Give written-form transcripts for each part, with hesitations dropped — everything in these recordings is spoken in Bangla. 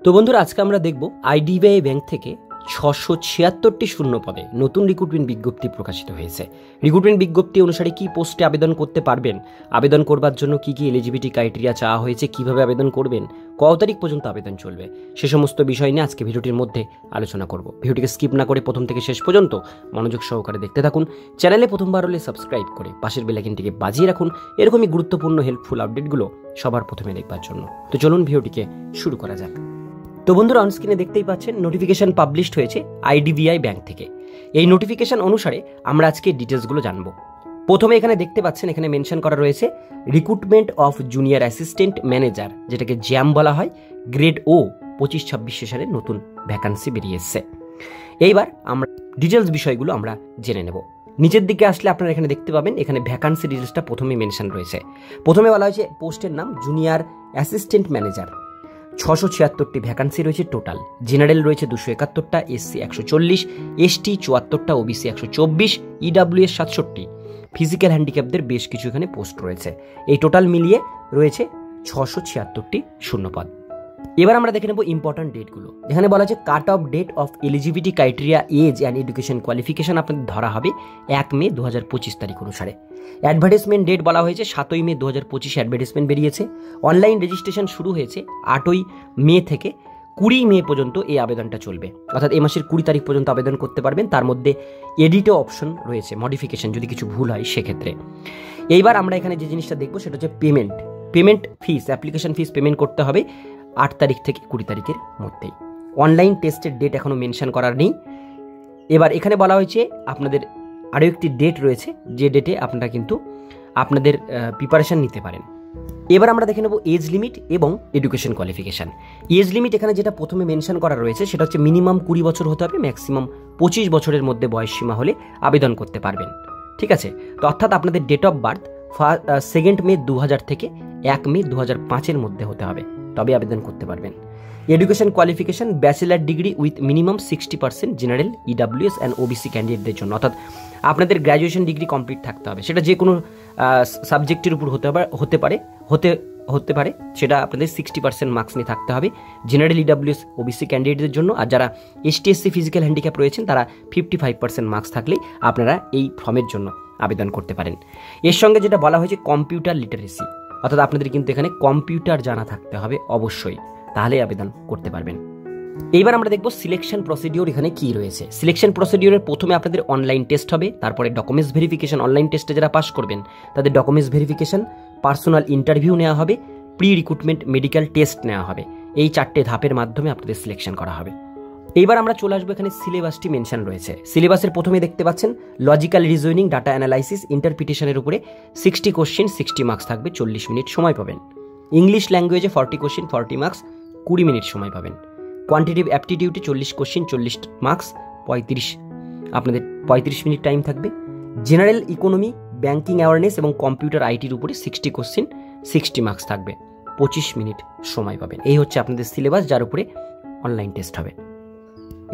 তো বন্ধুরা, আজকে আমরা দেখব আইডিবিআই ব্যাংক থেকে 676টি শূন্য পদে নতুন রিক্রুটমেন্ট বিজ্ঞপ্তি প্রকাশিত হয়েছে। রিক্রুটমেন্ট বিজ্ঞপ্তি অনুসারে কি পোস্টে আবেদন করতে পারবেন, আবেদন করবার জন্য কি কি এলিজিবিলিটি ক্রাইটেরিয়া চাওয়া হয়েছে, কিভাবে আবেদন করবেন, কত তারিখ পর্যন্ত আবেদন চলবে, সে সমস্ত বিষয় নিয়ে আজকে ভিডিওটির মধ্যে আলোচনা করব। ভিডিওটিকে স্কিপ না করে প্রথম থেকে শেষ পর্যন্ত মনোযোগ সহকারে দেখতে থাকুন। চ্যানেলে প্রথমবার হলে সাবস্ক্রাইব করে পাশের বেল আইকনটিকে বাজিয়ে রাখুন এরকমই গুরুত্বপূর্ণ হেল্পফুল আপডেটগুলো সবার প্রথমে দেখবার জন্য। তো চলুন ভিডিওটিকে শুরু করা যাক। তো বন্ধুরা, অনস্ক্রিনে দেখতেই পাচ্ছেন নোটিফিকেশন পাবলিশড হয়েছে আইডিবিআই ব্যাংক থেকে। এই নোটিফিকেশন অনুসারে আমরা আজকে ডিটেলসগুলো জানবো। প্রথমে এখানে দেখতে পাচ্ছেন, এখানে মেনশন করা রয়েছে recruitment of junior assistant manager, যেটাকে জ্যাম বলা হয়, গ্রেড ও 25-26 সেশনের নতুন ভ্যাকান্সি বেরিয়ে এসছে। এইবার আমরা ডিটেলস বিষয়গুলো আমরা জেনে নেব। নিচের দিকে আসলে আপনারা এখানে দেখতে পাবেন, এখানে ভ্যাকান্সি ডিটেলসটা প্রথমে মেনশন রয়েছে। প্রথমে বলা হয়েছে পোস্টের নাম জুনিয়র অ্যাসিস্ট্যান্ট ম্যানেজার। 676টি ভ্যাকান্সি রয়েছে টোটাল। জেনারেল রয়েছে 271টা, এসসি 140, এসটি 74টা, ওবিসি 124, ইডাব্লিউএস 67টি, ফিজিক্যাল হ্যান্ডিক্যাপদের বেশ কিছু এখানে পোস্ট রয়েছে। এই টোটাল মিলিয়ে রয়েছে 676টি শূন্যপদ। এবার আমরা দেখে নেব ইম্পর্টেন্ট ডেটগুলো। এখানে বলা আছে cut off date of eligibility criteria age and education qualification আপনাদের ধরা হবে 1 মে 2025 তারিখ অনুসারে। অ্যাডভার্টাইজমেন্ট ডেট বলা হয়েছে 7ই মে 2025 অ্যাডভার্টাইজমেন্ট বেরিয়েছে। অনলাইন রেজিস্ট্রেশন শুরু হয়েছে 8ই মে থেকে 20 মে পর্যন্ত এই আবেদনটা চলবে, অর্থাৎ এই মাসের 20 তারিখ পর্যন্ত আবেদন করতে পারবেন। তার মধ্যে এডিটও অপশন রয়েছে, মডিফিকেশন যদি কিছু ভুল হয় সেক্ষেত্রে। এইবার আমরা এখানে যে জিনিসটা দেখবো সেটা হচ্ছে payment fees, application fees payment করতে হবে 8 তারিখ থেকে 20 তারিখের মধ্যেই। অনলাইন টেস্টের ডেট এখনও মেনশন করার নেই। এবার এখানে বলা হয়েছে আপনাদের আরও একটি ডেট রয়েছে, যে ডেটে আপনারা কিন্তু আপনাদের প্রিপারেশান নিতে পারেন। এবার আমরা দেখে নেব এজ লিমিট এবং এডুকেশন কোয়ালিফিকেশান। এজ লিমিট এখানে যেটা প্রথমে মেনশন করা রয়েছে সেটা হচ্ছে মিনিমাম 20 বছর হতে হবে, ম্যাক্সিমাম 25 বছরের মধ্যে বয়স সীমা হলে আবেদন করতে পারবেন। ঠিক আছে, তো অর্থাৎ আপনাদের ডেট অফ বার্থ 2 মে 2000 থেকে 1 মে 2005-এর মধ্যে হতে হবে, তবে আবেদন করতে পারবেন। Education qualification bachelor degree with minimum 60% general, EWS and OBC ক্যান্ডিডেটদের জন্য, অর্থাৎ আপনাদের গ্র্যাজুয়েশন ডিগ্রি কমপ্লিট থাকতে হবে। সেটা যে কোনো সাবজেক্টের উপর হতে পারে, সেটা আপনাদের 60% মার্কস নিয়ে থাকতে হবে জেনারেল, ইডাব্লিউএস, ওবিসি ক্যান্ডিডেটদের জন্য। আর যারা এসটি এসসি ফিজিক্যাল হ্যান্ডিক্যাপ রয়েছেন তারা 55% মার্কস থাকলেই আপনারা এই ফর্মের জন্য আবেদন করতে পারেন। এর সঙ্গে যেটা বলা হয়েছে কম্পিউটার লিটারেসি, অর্থাৎ আপনাদের কিন্তু এখানে কম্পিউটার জানা থাকতে হবে অবশ্যই, তাহলে আবেদন করতে পারবেন। এইবার আমরা দেখব সিলেকশন প্রসিডিওর এখানে কি রয়েছে। সিলেকশন প্রসিডিওরের প্রথমে আপনাদের অনলাইন টেস্ট হবে, তারপরে ডকুমেন্টস ভেরিফিকেশন। অনলাইন টেস্টে যারা পাস করবেন তাদের ডকুমেন্টস ভেরিফিকেশন, পার্সোনাল ইন্টারভিউ নেওয়া হবে, প্রি রিক্রুটমেন্ট মেডিকেল টেস্ট নেওয়া হবে। এই 4টে ধাপের মাধ্যমে আপনাদের সিলেকশন করা হবে। এইবার আমরা চলে আসবো, এখানে সিলেবাসটি মেনশন রয়েছে। সিলেবাসের প্রথমে দেখতে পাচ্ছেন লজিক্যাল রিজনিং, ডাটা অ্যানালাইসিস, ইন্টারপ্রিটেশনের উপরে 60 কোশ্চেন, 60 মার্কস থাকবে, 40 মিনিট সময় পাবেন। ইংলিশ ল্যাঙ্গুয়েজে 40 কোশ্চেন, 40 মার্কস, 20 মিনিট সময় পাবেন। কোয়ান্টিটিভ অ্যাপটিটিউডে 40 কোশ্চেন, 40 মার্কস, 35 মিনিট টাইম থাকবে। জেনারেল ইকোনমি, ব্যাংকিং অ্যাওয়ারনেস এবং কম্পিউটার আইটির উপরে 60 কোশ্চেন, 60 মার্কস থাকবে, 25 মিনিট সময় পাবেন। এই হচ্ছে আপনাদের সিলেবাস, যার উপরে অনলাইন টেস্ট হবে।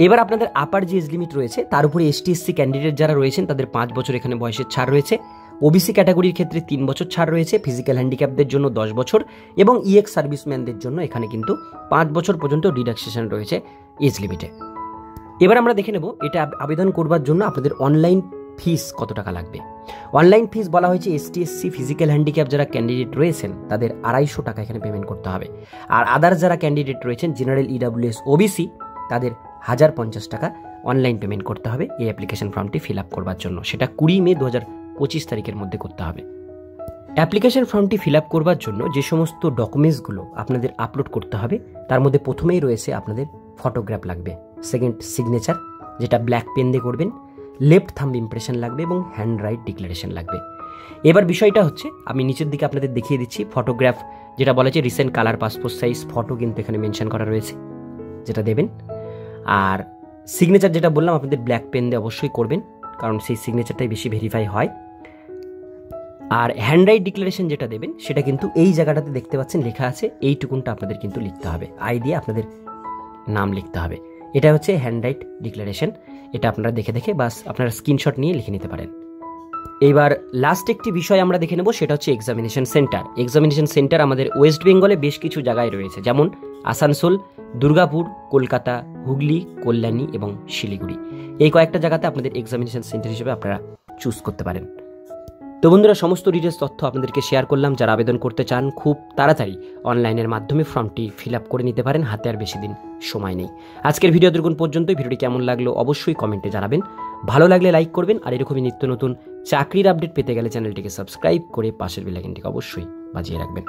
এবার আপনাদের আপার যে এজ লিমিট রয়েছে তার উপরে এসটি এসসি ক্যান্ডিডেট যারা রয়েছেন তাদের 5 বছর এখানে বয়সের ছাড় রয়েছে। ওবিসি ক্যাটাগরির ক্ষেত্রে 3 বছর ছাড় রয়েছে, ফিজিক্যাল হ্যান্ডিক্যাপদের জন্য 10 বছর এবং ইএক্স সার্ভিসম্যানদের জন্য এখানে কিন্তু 5 বছর পর্যন্ত রিডাকশন রয়েছে এজ লিমিটে। এবার আমরা দেখে নেব এটা আবেদন করবার জন্য আপনাদের অনলাইন ফিস কত টাকা লাগবে। অনলাইন ফিস বলা হয়েছে এসটি এসসি ফিজিক্যাল হ্যান্ডিক্যাপ যারা ক্যান্ডিডেট রয়েছেন তাদের 250 টাকা এখানে পেমেন্ট করতে হবে। আর আদার্স যারা ক্যান্ডিডেট রয়েছেন জেনারেল, ইডাব্লিউএস, ওবিসি, তাদের 1050 টাকা অনলাইন পেমেন্ট করতে হবে এই অ্যাপ্লিকেশন ফর্মটি ফিল আপ করবার জন্য। সেটা 20 মে 2025 তারিখের মধ্যে করতে হবে। অ্যাপ্লিকেশন ফর্মটি ফিল আপ করবার জন্য যে সমস্ত ডকুমেন্টসগুলো আপনাদের আপলোড করতে হবে তার মধ্যে প্রথমেই রয়েছে আপনাদের ফটোগ্রাফ লাগবে, সেকেন্ড সিগনেচার যেটা ব্ল্যাক পেন দিয়ে করবেন, লেফট থাম্ব ইমপ্রেশন লাগবে এবং হ্যান্ড রাইট ডিক্লারেশন লাগবে। এবার বিষয়টা হচ্ছে আমি নিচের দিকে আপনাদের দেখিয়ে দিচ্ছি। ফটোগ্রাফ যেটা বলা হয়েছে recent colour passport size photo কিন্তু এখানে মেনশন করা রয়েছে, যেটা দেবেন। আর সিগনেচার যেটা বললাম আপনাদের ব্ল্যাক পেন দিয়ে অবশ্যই করবেন, কারণ সেই সিগনেচারটাই বেশি ভেরিফাই হয়। আর হ্যান্ড রাইট ডিক্লারেশন যেটা দেবেন সেটা কিন্তু এই জায়গাটাতে দেখতে পাচ্ছেন লেখা আছে, এইটুকুনটা আপনাদের কিন্তু লিখতে হবে, আই দিয়ে আপনাদের নাম লিখতে হবে। এটা হচ্ছে হ্যান্ড রাইট ডিক্লারেশন। এটা আপনারা দেখে বাস আপনারা স্ক্রিনশট নিয়ে লিখে নিতে পারেন। এবার লাস্ট একটি বিষয় আমরা দেখে নেব, সেটা হচ্ছে এক্সামিনেশন সেন্টার। এক্সামিনেশন সেন্টার আমাদের ওয়েস্ট বেঙ্গলে বেশ কিছু জায়গায় রয়েছে, যেমন আসানসোল, দুর্গাপুর, কলকাতা, হুগলি, কল্যাণী এবং শিলিগুড়ি। এই কয়েকটা জায়গাতে আপনাদের এক্সামিনেশন সেন্টার হিসেবে আপনারা চুজ করতে পারেন। তো বন্ধুরা, সমস্ত ডিটেলস তথ্য আপনাদেরকে শেয়ার করলাম। যারা আবেদন করতে চান খুব তাড়াতাড়ি অনলাইনের মাধ্যমে ফর্মটি ফিল আপ করে নিতে পারেন, হাতে আর বেশি দিন সময় নেই। আজকের ভিডিও দেখুন পর্যন্তই। ভিডিওটি কেমন লাগলো অবশ্যই কমেন্টে জানাবেন, ভালো লাগলে লাইক করবেন, আর এরকমই নিত্য নতুন চাকরির আপডেট পেতে গেলে চ্যানেলটিকে সাবস্ক্রাইব করে পাশের বেল আইকনটিকে অবশ্যই বাজিয়ে রাখবেন।